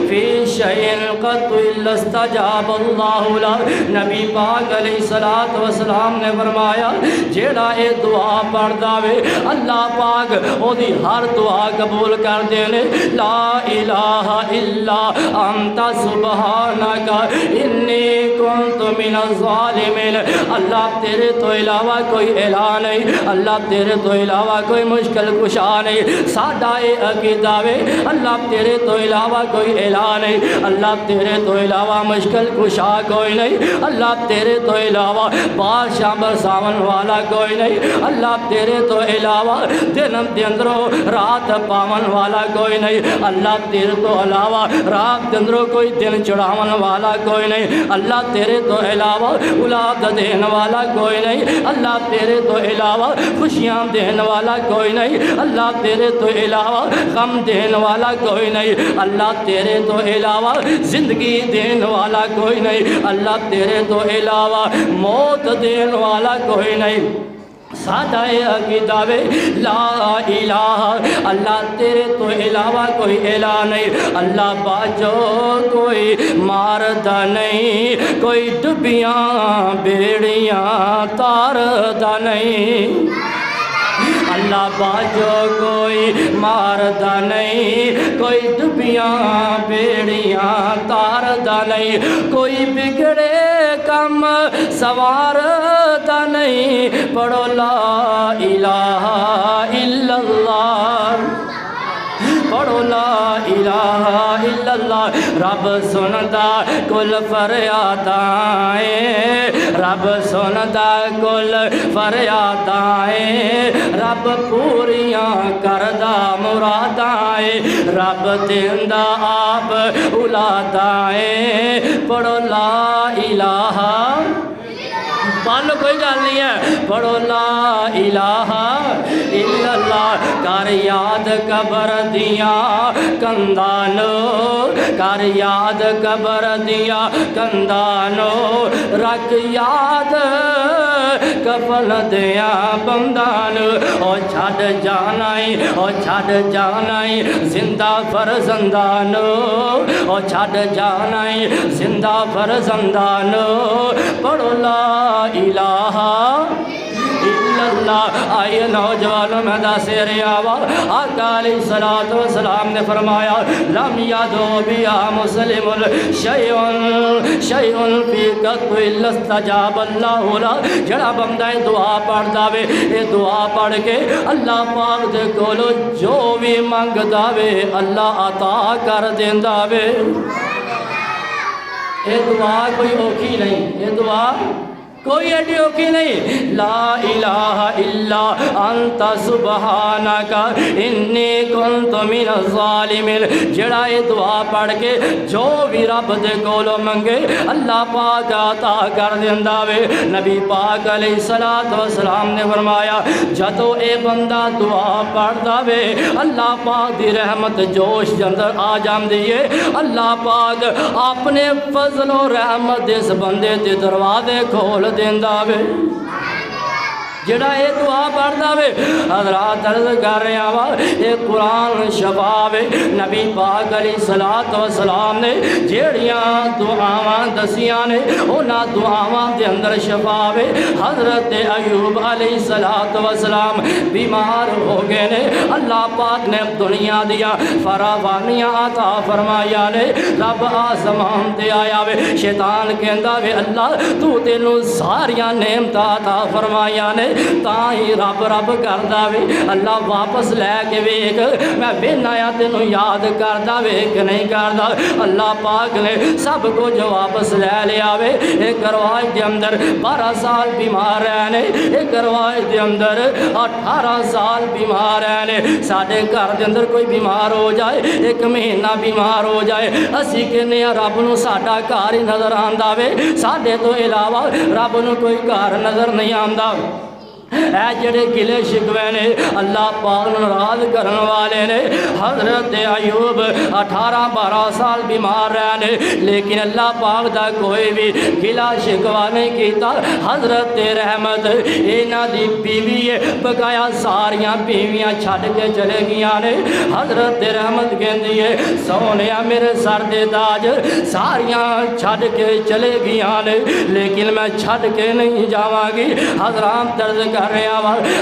فی شیء قط الا استجاب اللہ لہ، نبی پاک علیہ الصلوۃ والسلام نے فرمایا جڑا اے دعا پڑھدا وے اللہ پاک او دی ہر دعا قبول کر دینے۔ لا الہ الا انت سبحانک انی کنت من الظالمین، اللہ تیرے تو علاوہ کوئی الہ نہیں، اللہ تیرے تو علاوہ کوئی مشکل کشا نہیں، ساڈا اے عقیدہ وے اللہ تیرے تو علاوہ کوئی الہ نہیں، اللہ تیرے تو علاوہ مشکل کشا کوئی نہیں، اللہ تیرے تو علاوہ بادشاہ برساون والا کوئی نہیں، اللہ تیرے تو علاوہ دن دے اندروں رات پاون والا کوئی نہیں، اللہ تیرے تو علاوہ رات دے اندروں کوئی دن چڑھاون والا کوئی نہیں، اللہ تیرے تو علاوہ اولاد دین والا کوئی نہیں، اللہ تیرے تو علاوہ خوشیاں دین والا کوئی نہیں، اللہ تیرے تو علاوہ غم دین والا کوئی نہیں، اللہ تیرے تو علاوہ زندگی دین والا کوئی نہیں، اللہ تیرے تو علاوہ موت دین والا کوئی نہیں۔ سادہ عقیدہ وے لا الہ اللہ تیرے تو علاوہ کوئی الہ نہیں، اللہ باجو کوئی ماردا نہیں، کوئی ڈبیاں بیڑیاں تاردا نہیں، اللہ باجو کوئی ماردا نہیں، کوئی ڈبیاں بیڑیاں تاردا نہیں، کوئی بگڑے کم سواردا نہیں، پڑھو لا الہ الا اللہ، پڑھو لا الہ الا اللہ، رب سندا کل فریاداں، رب سندا کل فریاداں، رب پوریاں کردا مراداں، رب دیندا آپ اولاداں، پڑھو لا الہ، پڑھ لو کوئی گل نہیں ہے، پڑھو لا الہ الا اللہ، کر یاد قبر دیاں کندانو، کر یاد قبر دیاں کندانو، رکھ یاد کفن دیاں بندانو، او چھڈ جانائی او چھڈ جانائی زندہ فرزندانو، او چھڈ جانائی زندہ فرزندانو، پڑھو لا الہ الا اللہ۔ آئیے نوجوانوں میں دس رہا آقا علیہ الصلوۃ والسلام نے فرمایا لم یدعو بیا مسلم شیء فی قط الا استجاب اللہ لہ، جڑا بندہ دعا پڑھدا وے اے دعا پڑھ کے اللہ پاک دے کولو جو بھی منگدا وے اللہ عطا کر دیندا وے۔ اے دعا کوئی اوکھی نہیں، اے دعا کوئی ایڈی اوکی نہیں، لا الہ الا انت سبحانک انی کنت من الظالمین، جڑا یہ دعا پڑھ کے جو بھی رب دے کولو منگے اللہ پاک عطا کر دیندا وے۔ نبی پاک علیہ الصلوۃ والسلام نے فرمایا جدو اے بندہ دعا پڑھدا وے اللہ پاک دی رحمت جوش دے اندر آ جاندی ہے، اللہ پاک اپنے فضل و رحمت اس بندے دے دروازے کھول دیندا وے۔ جڑا اے دعا پڑھدا وے حضرات عرض کر رہا وا اے قرآن شفا وے۔ نبی پاک علیہ الصلوۃ والسلام نے جیڑیاں دعاواں دسیاں نے انہاں دعاواں دے اندر شفا وے۔ حضرت ایوب علیہ الصلوۃ والسلام بیمار ہو گئے نے، اللہ پاک نے دنیا دیا فراوانیاں عطا فرمایا نے، رب آسمان تے آیا وے، شیطان کہندا وے اللہ تو تینوں ساریاں نعمتاں عطا فرمایا نے تائی رب رب کردا وے، اللہ واپس لے کے ویکھ میں وینا یا تینوں یاد کردا وے کہ نہیں کردا، اللہ پاک نے سب کو جو واپس لے لیا وے۔ ایک روایت دے اندر 12 سال بیمار رہنے، ایک روایت دے اندر 18 سال بیمار رہنے۔ ساڈے گھر دے اندر کوئی بیمار ہو جائے، ایک مہینہ بیمار ہو جائے، اسی کہنے رب نو ساڈا گھر ہی نظر آندا وے، ساڈے تو علاوہ رب نو کوئی گھر نظر نہیں آندا۔ اے جڑے گلے شکوے نے اللہ پاک ناراض کرن والے نے۔ حضرت ایوب 18-12 سال بیمار رہے لیکن اللہ پاک دا کوئی بھی گلا شکوا نہیں کیتا۔ حضرت رحمت اینا دی بیوی بقایا ساریاں بیویاں چھڑ کے چلے گیا نے۔ حضرت رحمت کہندی ہے سونیا میرے سر دے تاج ساریاں چھڑ کے چلے گیا نے لیکن میں چھڑ کے نہیں جاواں گی۔ حضرات درد کر رہے ہیں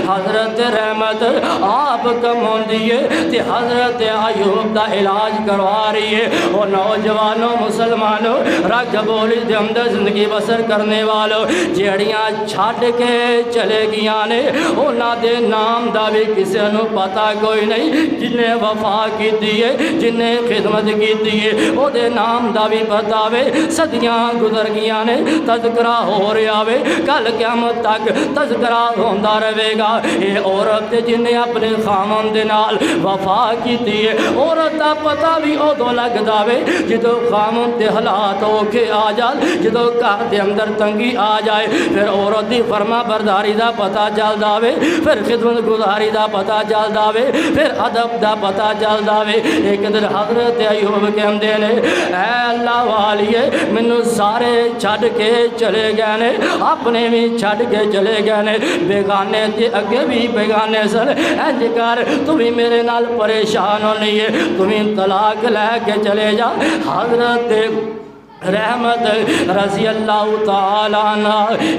حضرت رحمت آپ کم ہوندی ہے تے حضرت ایوب دا علاج کروا رہی ہے۔ وہ نوجوانوں مسلمانوں رکھ بولی دے اندر زندگی بسر کرنے والوں جیڑیاں چھٹ کے چلے گیا نے انہاں دے نام دا بھی کسی نو پتا کوئی نہیں۔ جنہیں وفا کی دیئے جنہیں خدمت کی دیئے او دے نام دا بھی پتا وے۔ صدیاں گزر گیا نے تذکرہ ہو رہا وے کل قیامت تک تذکرہ ہوندہ رہے گا۔ یہ عورت جنہیں اپنے خامن دے نال وفا کی دیئے عورت دا پتا بھی او دو لگ داوے جدو خامن دے حالات ہو کے آ جائے جدو گھر دے اندر تنگی آ جائے پھر عورت دی فرما برداری دا پتا چل داوے پھر خدمت گزاری دا پتا چل داوے پھر ادب دا پتا چل داوے۔ ایک دن حضرت ایوب کہندے نے اے اللہ والیے منو سارے چھڑ کے چلے گئے نے اپنے بھی چھڑ کے چلے گئے نے بیگانے تے اگے بھی بیگانے سن انج کر تو بھی میرے نال پریشان ہونی ہے تمہیں طلاق لے کے چلے جا۔ حضرت رحمت رضی اللہ تعالیٰ عنہ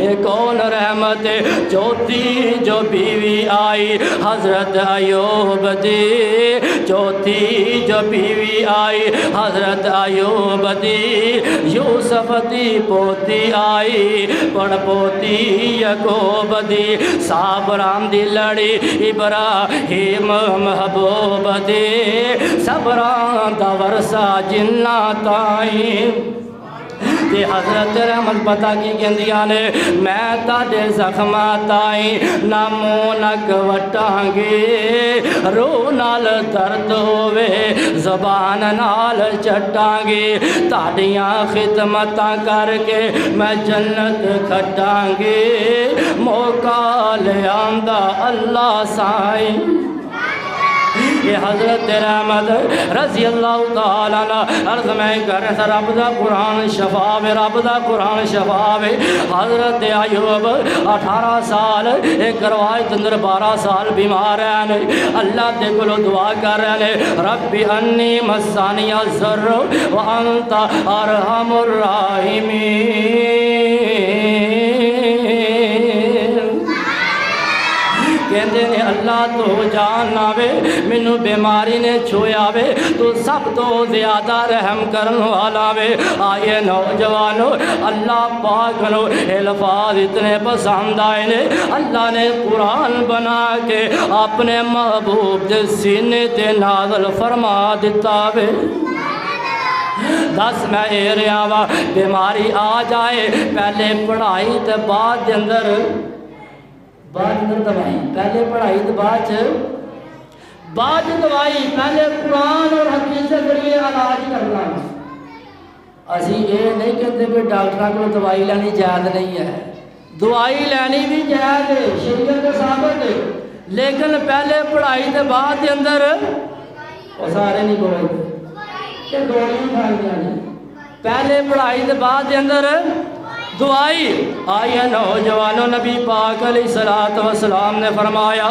ایک کون رحمت چوتھی جو بیوی آئی حضرت ایوب دی چوتھی جو بیوی آئی حضرت ایوب دی یوسف دی پوتی آئی پڑ پوتی یعقوب دی صابرام دی لڑی ابراہیم محبوب دی صبران دا ورثہ جنات آئی۔ تے حضرت رحمت پتا کی کہندیاں نے میں تاڈے زخمات آئی نامو نک وٹاں گی روح نال درد ہووے زبان نال چٹاں گی تاڈیاں خدمتاں کر کے میں جنت کھٹاں گی موقع لے آندا اللہ سائیں۔ یہ حضرت رحمت رضی اللہ تعالیٰ عنہ عرض میں کریں سر رب دا قرآن شفاو رب دا قرآن شفاو۔ حضرت ایوب 18 سال ایک روایت اندر 12 سال بیمار ہیں اللہ دے کلو دعا کر رہے ہیں رب انی مسانی الضر وانت ارحم الراحمین۔ کہندے نے اللہ تو جان آوے منو بیماری نے چھویا وے تو سب تو زیادہ رحم کرن والا وے۔ آئے نوجوانوں اللہ پاک نو الفاظ اتنے پسند آئے نے اللہ نے قرآن بنا کے اپنے محبوب دے سینے تے نازل فرما دیتا وے۔ دس میں اے رہا وا بیماری آ جائے پہلے پڑھائی تے بعد اندر دوائی پہلے پڑھائی تو بعد دوائی پہلے قرآن اور حدیث کے ذریعے علاج کرنا۔ اسی یہ نہیں کہتے کہ ڈاکٹر کو دوائی لینی جائز نہیں ہے دوائی لینی بھی جائز ہے شریعت کے ثابت ہے لیکن پہلے پڑھائی کے بعد کے اندر وہ سارے نہیں بولتے کہ دوائی کھانی پہلے پڑھائی کے بعد کے اندر دعائی۔ آئیے نوجوانوں نبی پاک علیہ السلام نے فرمایا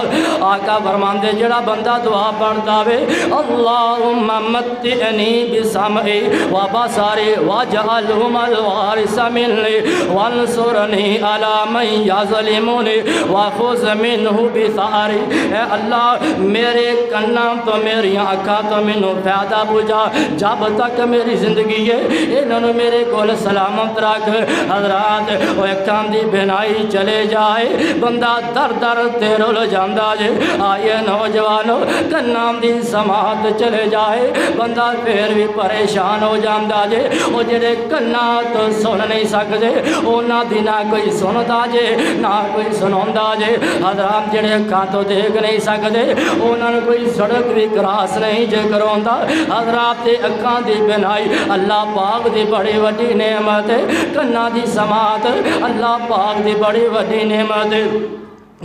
آقا فرماندے جڑا بندہ دعا پڑھتا وے اللہم متعنی بسمعی و بصری واجعلہم الوارث منی وانصرنی علی من یظلمنی وخذ منہ بثاری۔ اے اللہ میرے کناں تو میری آنکھاں تو مینوں فائدہ پہنچا جب تک میری زندگی ہے انہوں نے میرے کول سلامت رکھ۔ حضرات وہ اکھاں دی بینائی چلے جائے بندہ در در تے رول جاندا جے۔ آئیے نوجوانوں کناں دی سماعت چلے جائے بندہ پھر بھی پریشان ہو جاندا جے۔ وہ جڑے کناں تو سن نہیں سکدے انہاں دی نہ کوئی سندا جے نہ کوئی سنوندا جے۔ حضرات جڑے اکھاں تو دیکھ نہیں سکدے انہاں نے کوئی سڑک بھی کراس نہیں جے کروندا۔ حضرات دی اکھاں دی بینائی اللہ پاک دی بڑی وڈی نعمت ہے۔ کناں دی سماعت اللہ پاک دی بڑی وڈی نعمت ہے۔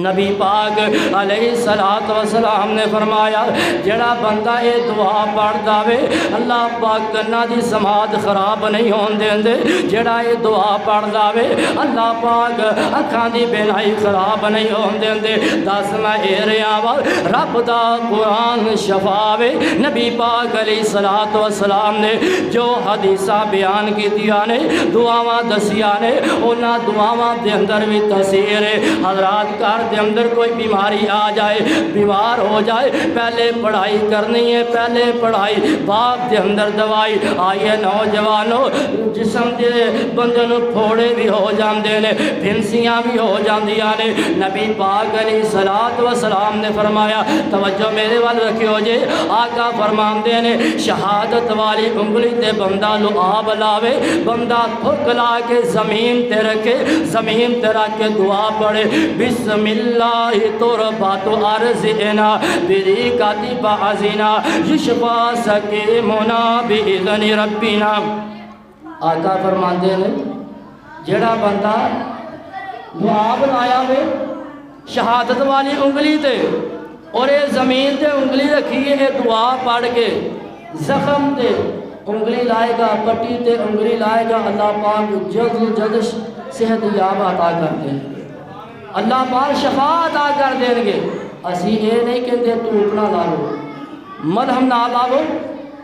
نبی پاک علیہ الصلوۃ والسلام نے فرمایا جڑا بندہ یہ دعا پڑھ داوے اللہ پاک کناں دی سماعت خراب نہیں ہون دیندے، جڑا یہ دعا پڑھ داوے اللہ پاک اکھاں دی بینائی خراب نہیں ہون دیندے۔ دس میں اے رہا وا رب دا قرآن شفاوے، نبی پاک علیہ الصلوۃ والسلام نے جو حدیثاں بیان کیتیاں نے دعاواں دسیاں نے انہاں دعاواں دے اندر بھی تاثیر ہے۔ حضرات گھر دے اندر کوئی بیماری آ جائے، بیمار ہو جائے، پہلے پڑھائی کرنی ہے، پہلے پڑھائی باپ دے اندر دوائی آئیے نوجوانوں جسم دے بندے نوں پھوڑے بھی ہو جاندے نے، پھنسیاں بھی ہو جاندیاں نے۔ نبی پاک علیہ الصلوۃ والسلام نے فرمایا توجہ میرے وال رکھیو جے، آقا فرماندے نے شہادت والی انگلی تے بندہ لعاب لاوے، بندہ تھک لا کے زمین تے رکھے، زمین تے رکھ کے دعا پڑھے بسم اللہ تربت ارضنا بریقۃ بعضنا یشفی سقیمنا باذن ربنا۔ آقا فرماندے نے جڑا بندہ لعاب لایا وے شہادت والی انگلی تے اور یہ زمین تے انگلی رکھی ہے، یہ دعا پڑھ کے زخم تے انگلی لائے گا، پٹی تے انگلی لائے گا، اللہ پاک جلد جلد صحت یاب عطا کر دیں گے، اللہ پاک شفا عطا کر دیں گے۔ اسی یہ نہیں کہتے ٹوپ نہ لاؤ، مرہم نہ لاؤ،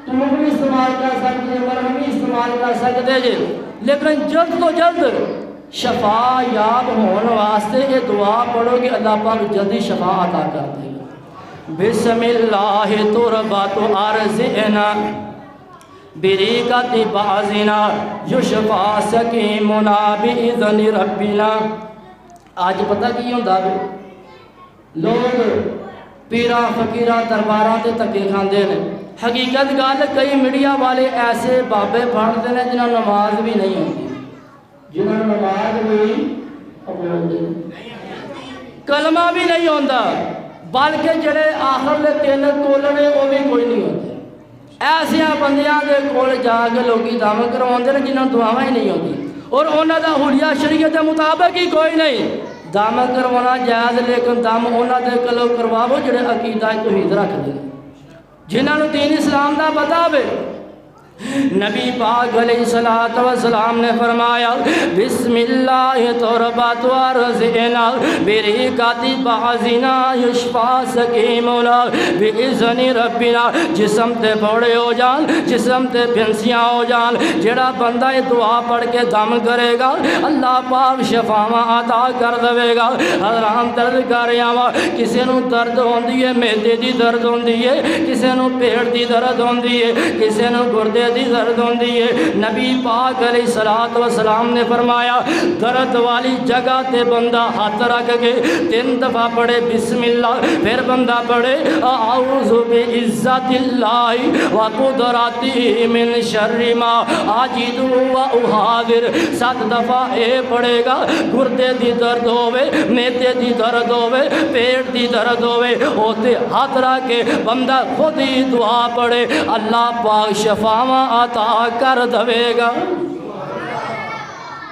ٹوپ بھی استعمال کر سکتے، مرہم بھی استعمال کر سکتے جی، لیکن جلد تو جلد شفا یاب ہونے واسطے یہ دعا پڑھو کہ اللہ پاک جلدی شفا عطا کر دے گا۔ بسم اللہ تربت ارضنا بریقۃ بعضنا یشفی سقیمنا باذن ربنا۔ آج پتہ کی ہوندا ہے لوگ پیراں فقیراں درباراں تے تکے کھاندے نے، حقیقت گل کئی میڈیا والے ایسے بابے پڑھتے ہیں جنہاں نماز بھی نہیں ہوتی، جنہاں نماز بھی کلمہ بھی نہیں ہوندا، بلکہ جڑے آخر لے تین کولنے وہ بھی کوئی نہیں ہوتے۔ ایسے بندیاں دے کول جا کے لوگی دم کرواندے نے جنہاں دعاواں ہی نہیں ہوتی، اور انہاں دا حلیہ شریعت دے مطابق ہی کوئی نہیں۔ دم کروانا جائز، لیکن دم انہاں دے کلو کرواو جڑے عقیدہ توحید رکھدے نے، جنہاں نوں دین اسلام دا پتہ ہوے۔ نبی پاک علیہ الصلوۃ والسلام نے فرمایا بسم اللہ تربت ارضنا بریقۃ بعضنا یشفی سقیمنا باذن ربنا۔ جسم تے پھوڑے ہو جان، جسم تے پھنسیاں ہو جان، جڑا بندہ یہ دعا پڑھ کے دم کرے گا اللہ پاک شفاواں عطا کر دے گا۔ حضرات درد کر رہا وا، کسے نوں درد ہوندی ہے، معدے دی درد ہوندی ہے، کسے نوں پیٹ دی درد ہوندی ہے، کسے نوں گردے دی درد ہوندی ہے۔ نبی پاک علیہ الصلوۃ والسلام نے فرمایا درد والی جگہ تے بندہ ہاتھ رکھ کے 3 دفعہ پڑھے بسم اللہ، پھر بندہ پڑھے اعوذ بعزت اللہ وقدرتہ من شر ما اجد واحاذر، 7 دفعہ اے پڑھے گا، گردے دی درد ہوئے، معدے دی درد ہوئے، پیٹ دی درد ہوئے، اوتے ہاتھ رکھ کے بندہ خود ہی دعا پڑھے، اللہ پاک شفاواں عطا کر دے گا،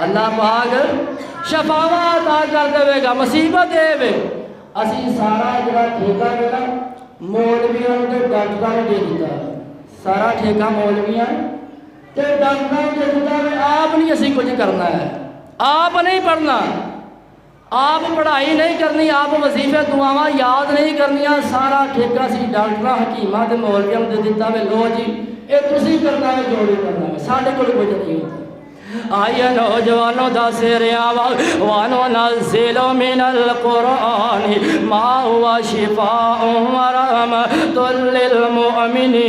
اللہ پاک شفاواں عطا کر دے گا۔ مصیبت اے وے اسی سارا جڑا ٹھیکہ ہے مولویاں تے ڈاکٹراں نے دے دیتا، سارا ٹھیکہ مولویاں تے ڈاکٹراں نے دے دیتا، آپ نہیں اسی کچھ کرنا ہے، آپ نہیں پڑھنا، آپ پڑھائی نہیں کرنی، آپ وظیفے دعاواں یاد نہیں کرنیاں، سارا ٹھیکہ سی ڈاکٹراں حکیماں تے مولویاں نے دے دیتا وے، لو جی اے تسی کرنا ہے، جو بھی کرنا ہے، ساڈے کول کچھ نہیں ہوتا۔ آئیے نوجوانوں دس رہا وا وَنُنَزِّلُ مِنَ الْقُرْآنِ مَا هُوَ شِفَاءٌ وَرَحْمَةٌ لِّلْمُؤْمِنِينَ۔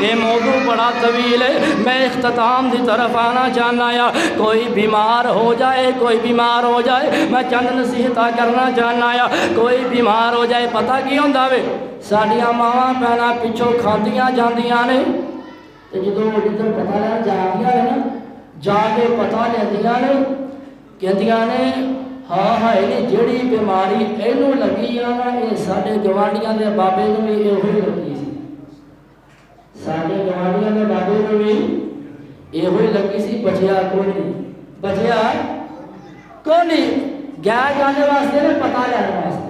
یہ موضوع بڑا طویل ہے، میں اختتام دی طرف آنا چاہنا یا کوئی بیمار ہو جائے، کوئی بیمار ہو جائے، میں چند نصیحتاں کرنا چاہنا یا کوئی بیمار ہو جائے، پتہ کی ہوندا وے ساڈیاں ماواں بہناں پچھوں کھاندیاں جاندیاں نے تے جدوں جدھر پتہ لین جاندیاں نے نا جا کے پتہ لیندیاں نے کہندیاں نے ہاں ہائے نہیں جیڑی بیماری اینوں لگی آ نا یہ ساڈے گوانڈیاں دے بابے نوں بھی ایہی لگی سی، ساڈے گوانڈیاں دے بابے نوں بھی یہ ہوئی لگی سی بچیا کوئی نہیں، بچیا کوئی نہیں، گیا جانے واسطے نا پتہ لینے واسطے۔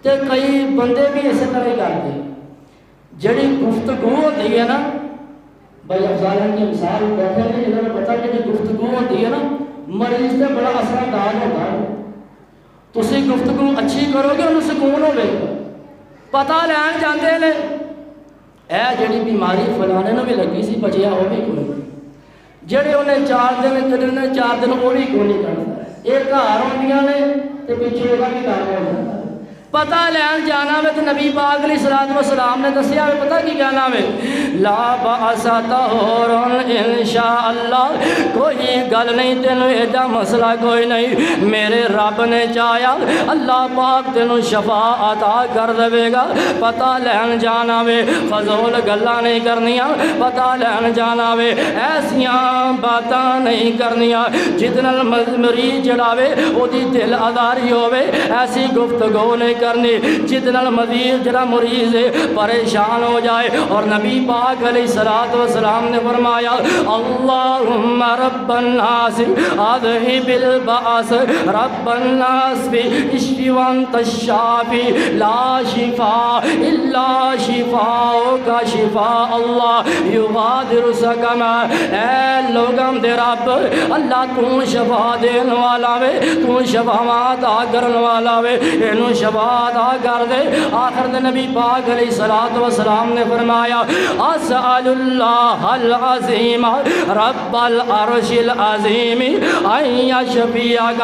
تے کئی بندے بھی اسی طرح ہی کرتے، جڑی گفتگو ہوتی ہے نا، بھائی افضالن کی مثال بیٹھے ہیں جنہوں نے پتا کہ گفتگو ہوتی ہے نا مریض سے بڑا اثر انداز ہوتا ہے۔ تسی گفتگو اچھی کرو گے انہوں سکون ہوگا، پتہ لین جاندے نے اے جڑی بیماری فلانے نو بھی لگی سی بچیا وہ بھی کوئی، جڑے انہیں 4 دن کرنے 4 دن وہ بھی کوئی نہیں کرتا، یہ گھر ہوندیاں نے تے پیچھے وہ بھی کام ہو جاتا ہے۔ پتہ لین جانا میں تو نبی پاک علیہ السلام نے دسیا ہے، پتہ کی کہنا ہے، لا بأس طہور انشاءاللہ، کوئی گل نہیں تینوں ایڈا مسئلہ کوئی نہیں، میرے رب نے چاہیا اللہ پاک تینوں شفا عطا کر دے گا۔ پتہ لین جانا وے فضول گلاں نہیں کرنیاں، پتہ لین جانا وے ایسیاں باتاں نہیں کرنیاں جتنا مریض جڑا وے او دی دل آزاری ہوے، ایسی گفتگو نہیں کرنی جتنا مریض جڑا مریض پریشان ہو جائے۔ اور نبی پاک علیہ السلام نے فرمایا اللہم رب الناس اذہب البأس رب الناس اشفی وانت الشافی لا شفاء الا شفاءک شفاء اللہ یغادر سقما، اے لوگاں دے رب اللہ تو شفا دین والا وے، تو شفا عطا کرن والا وے، اینو شفا عطا کر دے۔ آخر دے نبی پاک علیہ السلام نے فرمایا اسأل اللہ العظیم رب العرش العظیم ان یشفیک،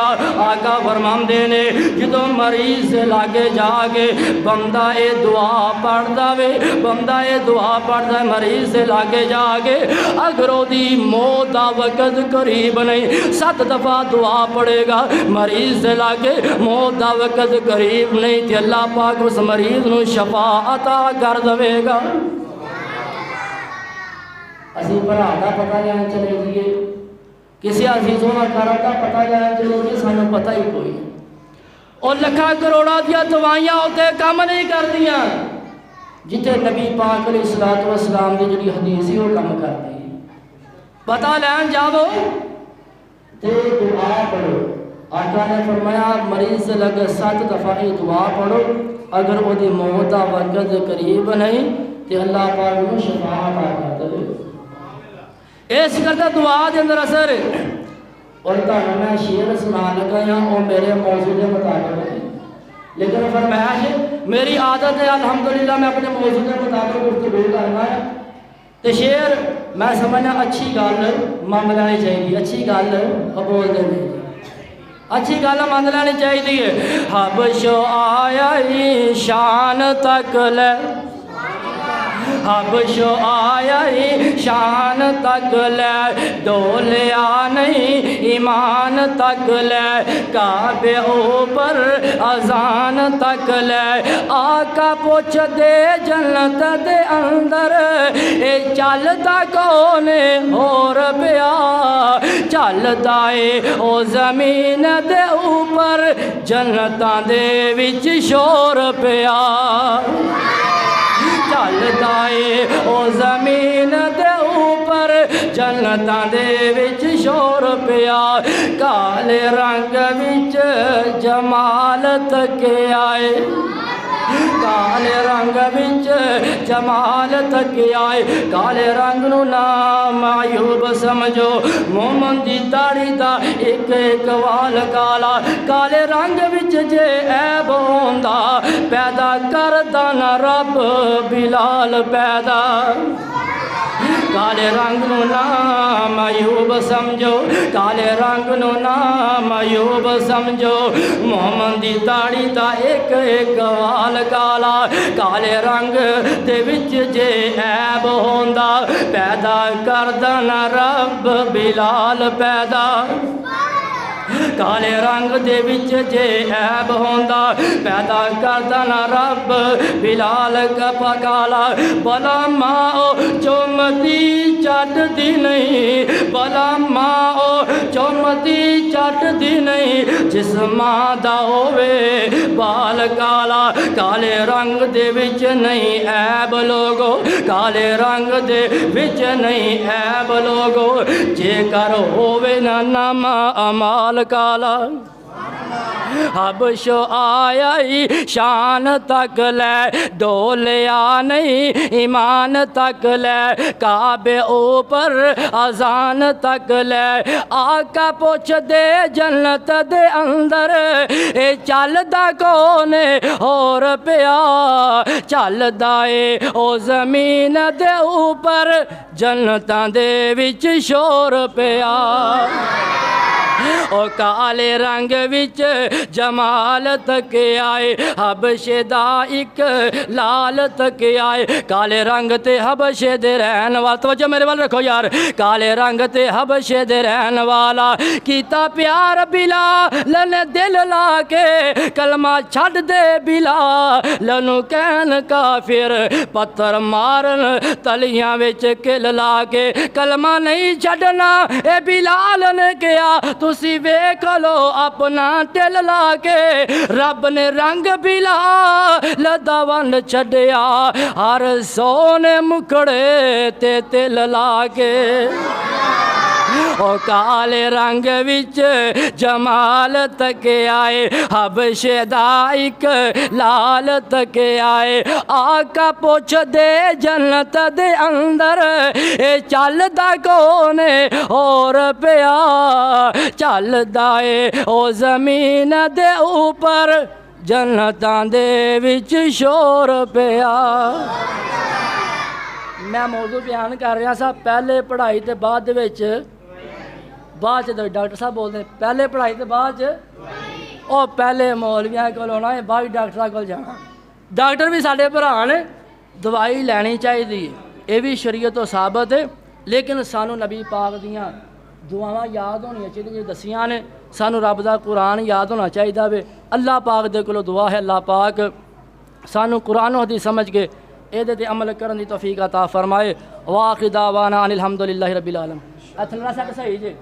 آقا فرماندے نے جدوں مریض سے لاگے جا کے بندہ اے دعا پڑھدا وے، بندہ اے دعا پڑھدا مریض سے لاگے جا کے اگر او دی موت دا وقت قریب نہیں 7 دفعہ دعا پڑھے گا، مریض سے لاگے موت دا وقت قریب نہیں تے اللہ پاک اس مریض نو شفا عطا کر دے گا۔ اسی بھرا دا پتہ لینا چلے جیے، کسی عزیزوں کا گھر کا پتہ لینا چلے جیے، سانو پتہ ہی کوئی اور لکھا کروڑا دیا دوائیاں ہوتے کام نہیں کر دیا، جتے نبی پاک علیہ السلام دی جڑی حدیث ہی وہ کام کرتی ہے۔ پتہ لین جاؤ تے دعا پڑھو، آقا نے فرمایا مریض سے لگے 7 دفعہ دعا پڑھو، اگر وہ دی موت دا وقت قریب نہیں تے اللہ پاک نو شفا عطا کر دے۔ اس کرتا دعا دے اندر اثر اور تانوں میں شعر سنا لگا ہاں وہ میرے موضوع کے مطابق ہے، لیکن فرمایا ہے میری عادت ہے الحمدللہ میں اپنے موضوع کے مطابق گفتگو کرنا ہے تے شعر میں سمجھنا اچھی گل مان لینی چاہیے، اچھی گل قبول دے نہیں، اچھی گل مان لینی چاہیے۔ حبشو آیا شان تک لے، حبشو آیا شان تک لے، دولیا نہیں ایمان تک لے، کعبے اوپر اذان تک لے، آقا پوچھ دے جنت دے اندر اے چلدا کونے اور پیا، چلدا اے او زمین دے اوپر جنتاں دے وچ شور پیا، چلدا اے او زمین دے اوپر جنتاں دے وچ شور پیا، کالے رنگ وچ جمال تکے آئے، کالے رنگ وچ جمال تکے آئے، کالے رنگ نو نام معیوب سمجھو، مومن دی داڑھی دا ایک ایک وال کالا، کالے رنگ وچ جے عیب ہوندا پیدا کردا نہ رب بلال پیدا، کالے رنگ نو نام معیوب سمجھو، کالے رنگ نو نام معیوب سمجھو، محمد دی داڑھی دا ایک ایک وال کالا، کالے رنگ دے وچ جے عیب ہوندا پیدا کردا نہ رب بلال پیدا، کالے رنگ دے وچ جے عیب ہوندا پیدا کردا نہ رب بلال کپا کالا بلا ماں او چومتی چٹ دی نہیں بلا ماں او چومتی چٹ دی نہیں جس ماں دا ہووے بال کالا کالے رنگ دے وچ نہیں عیب لوگو کالے رنگ دے وچ نہیں عیب لوگو جے کر ہووے نہ نام امال کالا حبش آیا ہی شان تک لے ڈولیا نہیں ایمان تک لے کعبے اوپر اذان تک لے آقا پوچھ دے جنت دے اندر اے چل دا کونے اور پیا چل دائے او زمین دے اوپر جنتاں دے وچ شور پیا او کالے رنگ وچ جمال تک آئے حبشے دا ایک لال تک آئے کالے رنگ تے حبشے دے رہن والا توجہ میرے وال رکھو یار کالے رنگ تے حبشے دے رہن والا کیتا پیار بلال نے دل لا کے کلمہ چھڑ دے بلال نو کہن کافر پتھر مارن تلیاں وچ کل لا کے کلمہ نہیں چھڑنا اے بلال نے کیا تسی ویکھ لو اپنا دل لا کے رب نے رنگ بلال دا ونڈ چھڈیا ہر سونے مکڑے تے تل لا کے او کالے رنگ وچ جمال تک آئے حبشے دا ایک لال تک آئے آقا پوچھ دے جنت دے اندر اے چل دا کونے اور پیا چل دائے او زمین دے اوپر جنتاں دے وچ شور پیا میں موضوع بیان کر رہا سا پہلے پڑھائی تے بعد وچ ڈاکٹر صاحب بولتے ہیں پہلے پڑھائی تے بعد او پہلے مولویاں کول ہونا ہے بعد ڈاکٹر کول جانا ڈاکٹر بھی ساڈے بھرا نے دوائی لینی چاہیے یہ بھی شریعت و ثابت ہے لیکن سانو نبی پاک دیاں دعاواں یاد ہونی چاہیے دسیاں نے سانو رب دا قرآن یاد ہونا چاہیے وے اللہ پاک دے کولو دعا ہے اللہ پاک سانو قرآن و حدیث سمجھ کے یہ تے عمل کرن دی توفیق عطا فرمائے واخر دعوانا ان الحمدللہ رب العالمین اتھلنا سا صحیح جی